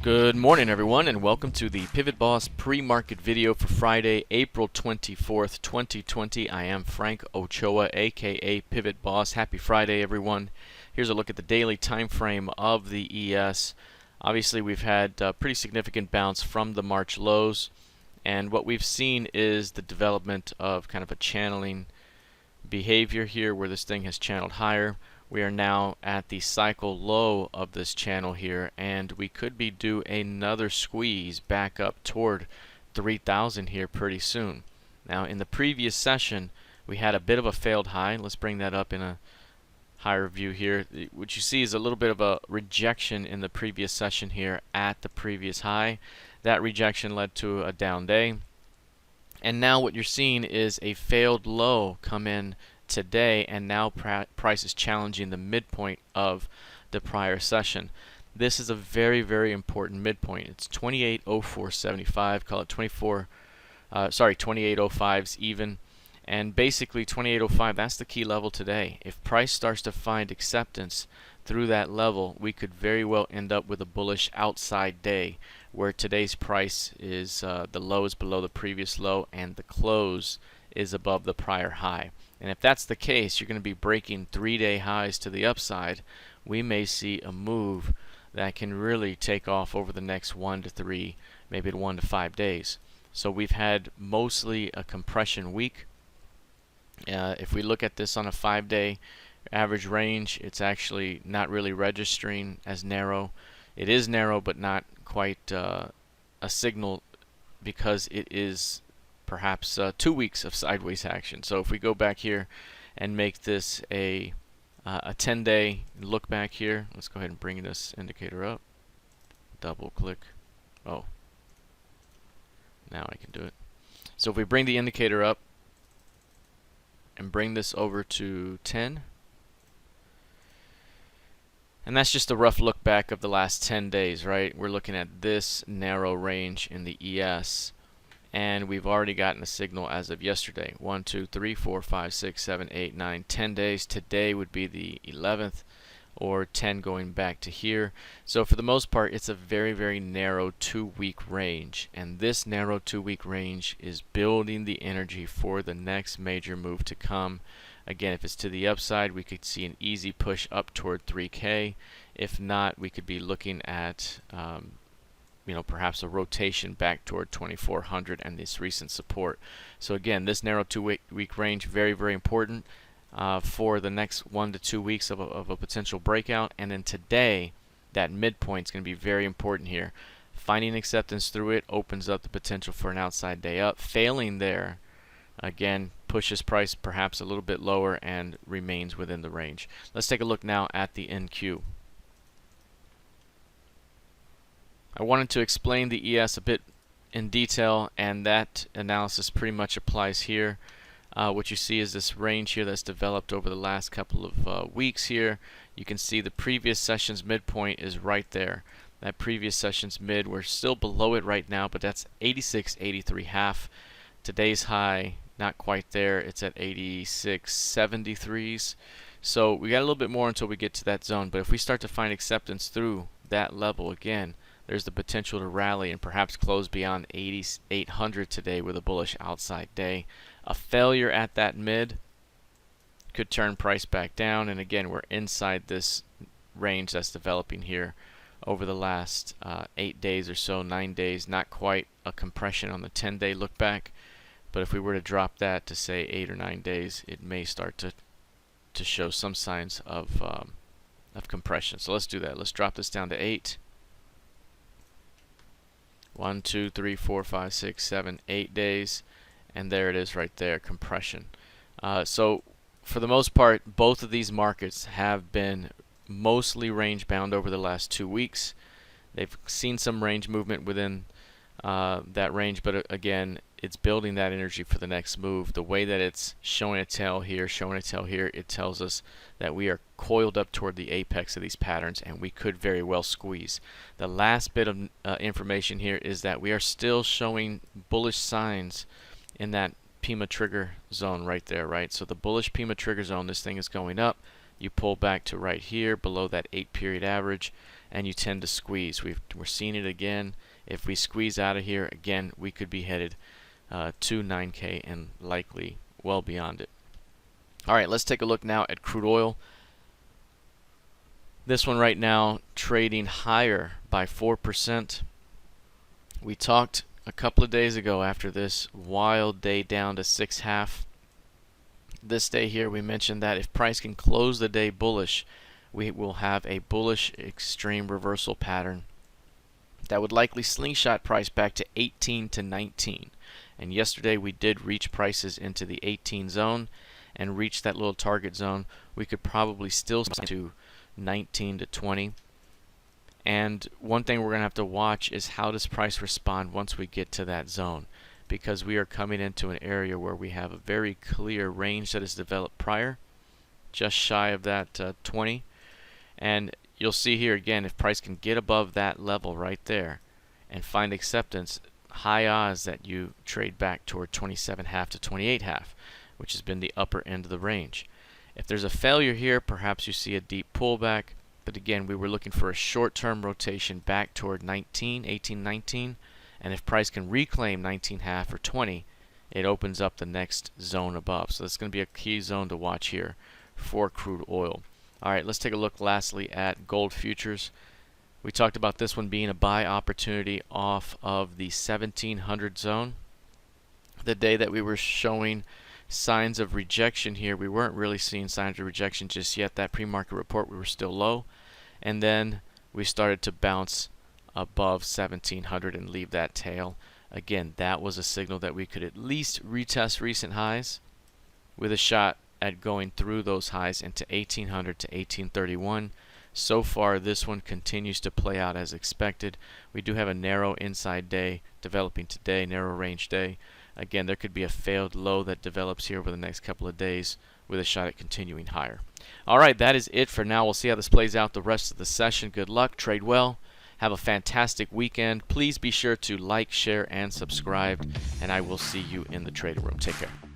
Good morning everyone, and welcome to the PivotBoss pre-market video for Friday, April 24th, 2020. I am Frank Ochoa, aka PivotBoss. Happy Friday everyone. Here's a look at the daily time frame of the ES. Obviously we've had a pretty significant bounce from the March lows, and what we've seen is the development of kind of a channeling behavior here where this thing has channeled higher. We are now at the cycle low of this channel here, and we could be due another squeeze back up toward 3,000 here pretty soon. Now in the previous session we had a bit of a failed high. Let's bring that up in a higher view here. What you see is a little bit of a rejection in the previous session here at the previous high. That rejection led to a down day, and now what you're seeing is a failed low come in today, and now price is challenging the midpoint of the prior session. This is a very important midpoint. It's 2804.75, call it 2805s even, and basically 2805, that's the key level today. If price starts to find acceptance through that level, we could very well end up with a bullish outside day where today's price is the low is below the previous low and the close is above the prior high. And if that's the case, you're going to be breaking 3-day highs to the upside. We may see a move that can really take off over the next 1 to 3, maybe 1 to 5 days. So we've had mostly a compression week. If we look at this on a 5-day average range, it's actually not really registering as narrow. It is narrow, but not quite a signal, because it is perhaps 2 weeks of sideways action. So if we go back here and make this a 10-day look back here, let's go ahead and bring this indicator up. Double click. Oh, now I can do it. So if we bring the indicator up and bring this over to 10, and that's just a rough look back of the last 10 days, right? We're looking at this narrow range in the ES, and we've already gotten a signal as of yesterday. 1, 2, 3, 4, 5, 6, 7, 8, 9, 10 days. Today would be the 11th, or 10 going back to here. So for the most part, it's a very narrow 2-week range, and this narrow 2-week range is building the energy for the next major move to come. Again, if it's to the upside, we could see an easy push up toward 3K. If not, we could be looking at perhaps a rotation back toward 2400 and this recent support. So again, this narrow 2-week range, very important for the next 1 to 2 weeks of a potential breakout. And then today, that midpoint is going to be very important here. Finding acceptance through it opens up the potential for an outside day up. Failing there, again, pushes price perhaps a little bit lower and remains within the range. Let's take a look now at the NQ. I wanted to explain the ES a bit in detail, and that analysis pretty much applies here. What you see is this range here that's developed over the last couple of weeks here. You can see the previous session's midpoint is right there. That previous session's mid, we're still below it right now, but that's 86.83.5. Today's high, not quite there. It's at 86.73s. So we got a little bit more until we get to that zone, but if we start to find acceptance through that level again, there's the potential to rally and perhaps close beyond 8,800 today with a bullish outside day. A failure at that mid could turn price back down, and again, we're inside this range that's developing here over the last 8 days or so, 9 days. Not quite a compression on the 10-day look back, but if we were to drop that to say 8 or 9 days, it may start to show some signs of compression. So let's do that. Let's drop this down to 8. 1, 2, 3, 4, 5, 6, 7, 8 days, and there it is right there, compression. So for the most part, both of these markets have been mostly range bound over the last 2 weeks. They've seen some range movement within that range, but again, it's building that energy for the next move. The way that it's showing a tail here, it tells us that we are coiled up toward the apex of these patterns, and we could very well squeeze. The last bit of information here is that we are still showing bullish signs in that PIMA trigger zone right there, right? So the bullish PIMA trigger zone, this thing is going up. you pull back to right here below that 8-period average, and you tend to squeeze. We're seeing it again. If we squeeze out of here again, we could be headed to 9K and likely well beyond it. All right, let's take a look now at crude oil. This one right now trading higher by 4%. We talked a couple of days ago after this wild day down to 6.5. This day here we mentioned that if price can close the day bullish, we will have a bullish extreme reversal pattern that would likely slingshot price back to 18 to 19. And yesterday we did reach prices into the 18 zone and reach that little target zone. We could probably still to 19 to 20. And one thing we're going to have to watch is how does price respond once we get to that zone, because we are coming into an area where we have a very clear range that is developed prior, just shy of that 20. And you'll see here again, if price can get above that level right there and find acceptance, high odds that you trade back toward 27.5 to 28.5, which has been the upper end of the range. If there's a failure here, perhaps you see a deep pullback. But again, we were looking for a short-term rotation back toward 18, 19. And if price can reclaim 19.5 or 20, it opens up the next zone above. So that's going to be a key zone to watch here for crude oil. All right, let's take a look lastly at gold futures. We talked about this one being a buy opportunity off of the 1700 zone. The day that we were showing signs of rejection here, we weren't really seeing signs of rejection just yet. That pre-market report, we were still low. And then we started to bounce above 1700 and leave that tail. Again, that was a signal that we could at least retest recent highs with a shot at going through those highs into 1800 to 1831. So far, this one continues to play out as expected. We do have a narrow inside day developing today, narrow range day. Again, there could be a failed low that develops here over the next couple of days with a shot at continuing higher. All right, that is it for now. We'll see how this plays out the rest of the session. Good luck, trade well. Have a fantastic weekend. Please be sure to like, share, and subscribe, and I will see you in the trading room. Take care.